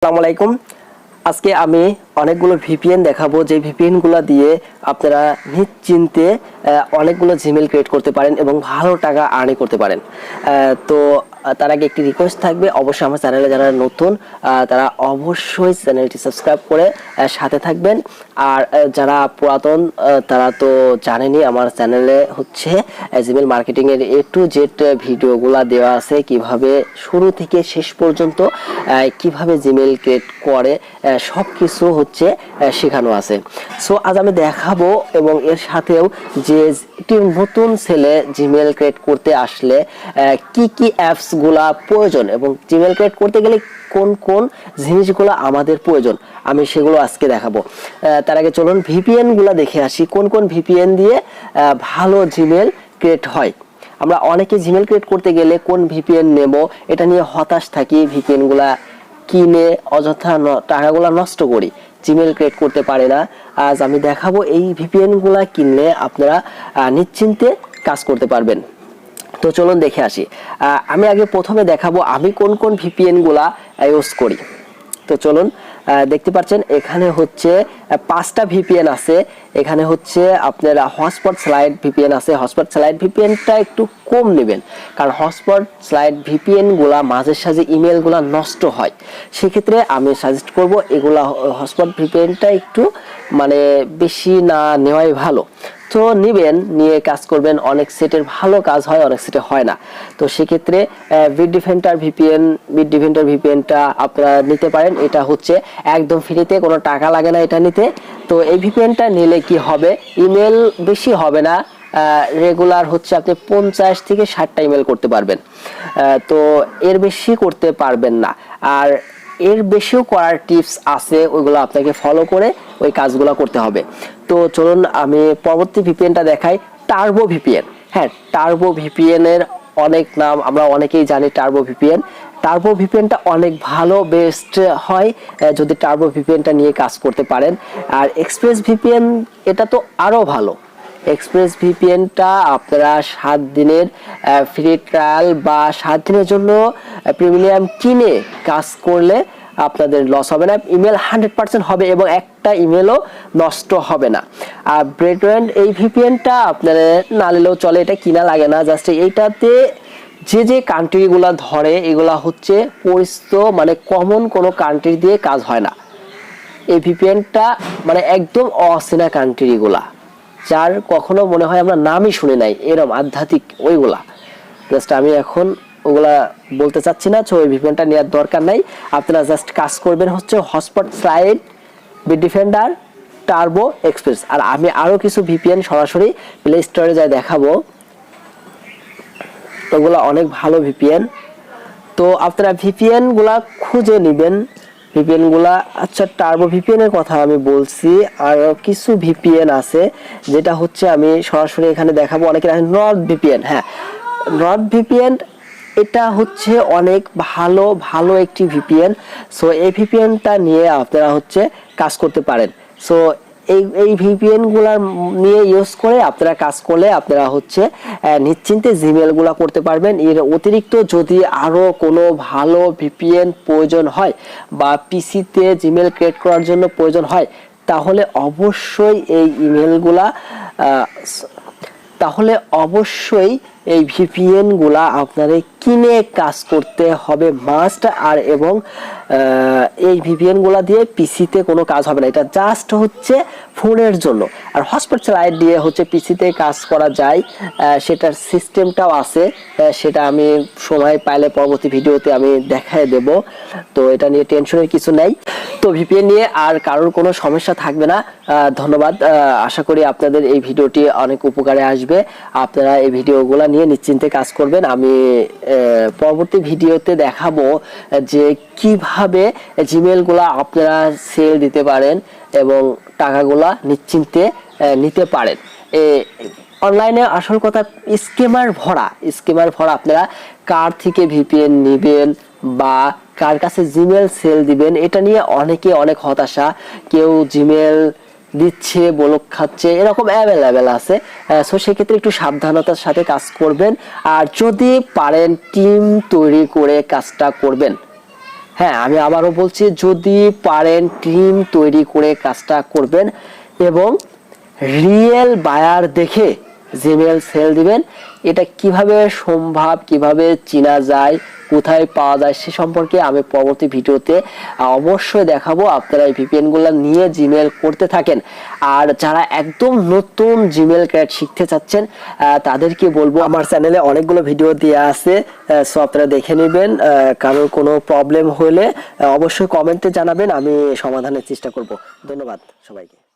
আসসালামু আলাইকুম। আজকে আমি অনেকগুলো ভিপিএন দেখাবো যে ভিপিএন গুলো দিয়ে আপনারা নিশ্চিন্তে অনেকগুলো জিমেল ক্রিয়েট করতে পারেন এবং ভালো টাকা আর্ন করতে পারেন। তো তার আগে একটি রিকোয়েস্ট থাকবে, অবশ্যই আমার চ্যানেলে যারা নতুন তারা অবশ্যই চ্যানেলটি সাবস্ক্রাইব করে সাথে থাকবেন। আর যারা পুরাতন তারা তো জানেনই আমার চ্যানেলে হচ্ছে জিমেল মার্কেটিং এর A to Z ভিডিওগুলো দেওয়া আছে, কিভাবে শুরু থেকে শেষ পর্যন্ত কিভাবে জিমেল ক্রিয়েট করে সব কিছু হচ্ছে শেখানো আছে। সো আজ আমি দেখাবো এবং এর সাথেও যে একটি নতুন ছেলে জিমেল ক্রিয়েট করতে আসলে কি কি অ্যাপস গুলা প্রয়োজন এবং জিমেল ক্রিয়েট করতে গেলে কোন কোন জিনিসগুলো আমাদের প্রয়োজন আমি সেগুলো আজকে দেখাবো। তার আগে চলুন ভিপিএন গুলা দেখে আসি, কোন কোন ভিপিএন দিয়ে ভালো জিমেল ক্রিয়েট হয়। আমরা অনেকে জিমেল ক্রিয়েট করতে গেলে কোন ভিপিএন নেব এটা নিয়ে হতাশ থাকি, ভিপিএন গুলা কিনে অযথা টাকাগুলা নষ্ট করি, জিমেল ক্রিয়েট করতে পারে না। আজ আমি দেখাবো এই ভিপিএন গুলা কিনলে আপনারা নিশ্চিন্তে কাজ করতে পারবেন। তো চলুন দেখে আসি। আমি আগে প্রথমে দেখাবো আমি কোন কোন ভিপিএন গুলা ইউজ করি। তো চলুন, দেখতে পাচ্ছেন এখানে হচ্ছে 5টা ভিপিএন আছে। এখানে হচ্ছে আপনার হটস্পট স্লাইড ভিপিএন আছে। হটস্পট স্লাইড ভিপিএনটা একটু কম নেবেন, কারণ হটস্পট স্লাইড ভিপিএন গুলা মাঝে সাঝে ইমেল গুলা নষ্ট হয়। সেক্ষেত্রে আমি সাজেস্ট করব এগুলা হটস্পট ভিপিএনটা একটু বেশি না নেওয়াই ভালো। তো নিবেন, নিয়ে কাজ করবেন। অনেক সেটের ভালো কাজ হয়, অনেক সেটে হয় না। তো সেক্ষেত্রে বিটডিফেন্ডার ভিপিএনটা আপনারা নিতে পারেন। এটা হচ্ছে একদম ফ্রিতে, কোনো টাকা লাগে না এটা নিতে। তো এই ভিপিএনটা নিলে কি হবে, ইমেল বেশি হবে না। রেগুলার হচ্ছে আপনি 50 থেকে 60টা ইমেল করতে পারবেন। তো এর বেশি করতে পারবেন না। আর এর বেশিও করার টিপস আছে, ওইগুলো আপনাকে ফলো করে ওই কাজগুলো করতে হবে। তো চলুন আমি পরবর্তী ভিপিএনটা দেখাই, টার্বো ভিপিএন। হ্যাঁ, টার্বো ভিপিএন এর অনেক নাম, আমরা অনেকেই জানি টার্বো ভিপিএন। টার্বো ভিপিএনটা অনেক ভালো, বেস্ট হয় যদি টার্বো ভিপিএনটা নিয়ে কাজ করতে পারেন। আর এক্সপ্রেস ভিপিএন এটা তো আরো ভালো। এক্সপ্রেস ভিপিএনটা আপনারা 7 দিনের ফ্রি ট্রায়াল বা 7 দিনের জন্য প্রিমিয়াম কিনে কাজ করলে আপনাদের লস হবে না, ইমেল 100% হবে এবং একটা ইমেলও নষ্ট হবে না। আর ব্রেডওয়েন্ড এই ভিপিএনটা আপনারা না নিলেও চলে, এটা কিনা লাগে না। জাস্ট এইটাতে যে কান্ট্রিগুলা ধরে এগুলা হচ্ছে পরিচিত, কমন কোনো কান্ট্রি দিয়ে কাজ হয় না। এই ভিপিএনটা একদম অচেনা কান্ট্রিগুলা, যার কখনো মনে হয় আমরা নামই শুনে নাই, এরকম আধ্যাত্মিক ওইগুলা। জাস্ট আমি এখন ওগুলা বলতে চাচ্ছি না, ওই ভিপিএনটা নেওয়ার দরকার নাই। আপনারা জাস্ট কাজ করবেন হচ্ছে hotspot slide, Bitdefender, Turbo, Express. আর আমি আরো কিছু ভিপিএন সরাসরি প্লে স্টোরে যাই দেখাবো, ওগুলা অনেক ভালো ভিপিএন। তো আপনারা ভিপিএন গুলা খুঁজে নেবেন, ভিপিএন গুলা। আচ্ছা, টার্বো ভিপিএন এর কথা আমি বলছি, আর কিছু ভিপিএন আছে যেটা হচ্ছে আমি সরাসরি এখানে দেখাবো। অনেকের আছে নর্থ ভিপিএন। হ্যাঁ, নর্থ ভিপিএন এটা হচ্ছে অনেক ভালো একটি ভিপিএন। সো এই ভিপিএনটা নিয়ে আপনারা হচ্ছে কাজ করতে পারেন। সো এই ভিপিএন গুলা নিয়ে ইউজ করে আপনারা কাজ করলে আপনারা হচ্ছে নিশ্চিন্তে জিমেল গুলা করতে পারবেন। এর অতিরিক্ত যদি আরো কোনো ভালো ভিপিএন প্রয়োজন হয় বা পিসিতে জিমেল ক্রিয়েট করার জন্য প্রয়োজন হয়, তাহলে অবশ্যই এই ভিপিএন গুলা আপনাদের কিনে কাজ করতে হবে মাস্ট। আর এবং এই ভিপিএন গুলা দিয়ে পিসিতে কোনো কাজ হবে না, এটা জাস্ট হচ্ছে ফোনের জন্য। আর হটস্পট স্লাইড দিয়ে হচ্ছে পিসিতে কাজ করা যায়, সেটার সিস্টেমটাও আছে, সেটা আমি সময় পাইলে পরবর্তী ভিডিওতে আমি দেখায় দেব। তো এটা নিয়ে টেনশনের কিছু নাই। তো ভিপিএন নিয়ে আর কারোর কোনো সমস্যা থাকবে না। ধন্যবাদ। আশা করি আপনাদের এই ভিডিওটি অনেক উপকারে আসবে। আপনারা এই ভিডিওগুলো নিয়ে নিশ্চিন্তে কাজ করবেন। আমি পরবর্তী ভিডিওতে দেখাবো যে কিভাবে জিমেলগুলা আপনারা সেল দিতে পারেন এবং টাকাগুলা নিশ্চিন্তে নিতে পারেন। অনলাইনে আসল কথা স্ক্যামার ভরা। আপনারা কার থেকে ভিপিএন নেবেন বা কার কাছে জিমেল সেল দিবেন, এটা নিয়ে অনেকে অনেক হতাশা। কেউ জিমেল দিচ্ছে, ব্লক খাচ্ছে, এরকম অ্যাভেলেবেল আছে। সো সেক্ষেত্রে একটু সাবধানতার সাথে কাজ করবেন। আর যদি পারেন টিম তৈরি করে কাজটা করবেন। হ্যাঁ, আমি আবারও বলছি, যদি পারেন টিম তৈরি করে কাজটা করবেন এবং রিয়েল বায়ার দেখে জিমেল সেল দিবেন। এটা কিভাবে সম্ভব, কিভাবে চেনা যায়, কোথায় পাওয়া যায় সে সম্পর্কে আমি পরবর্তী ভিডিওতে অবশ্যই দেখাবো। আপনারা এই ভিপিএন গুলা নিয়ে জিমেল করতে থাকেন। আর যারা একদম নতুন জিমেল ক্রিয়েট শিখতে চাচ্ছেন তাদেরকে বলবো, আমার চ্যানেলে অনেকগুলো ভিডিও দেওয়া আছে, সো আপনারা দেখে নেবেন। কারোর কোনো প্রবলেম হলে অবশ্যই কমেন্টে জানাবেন, আমি সমাধানের চেষ্টা করব। ধন্যবাদ সবাইকে।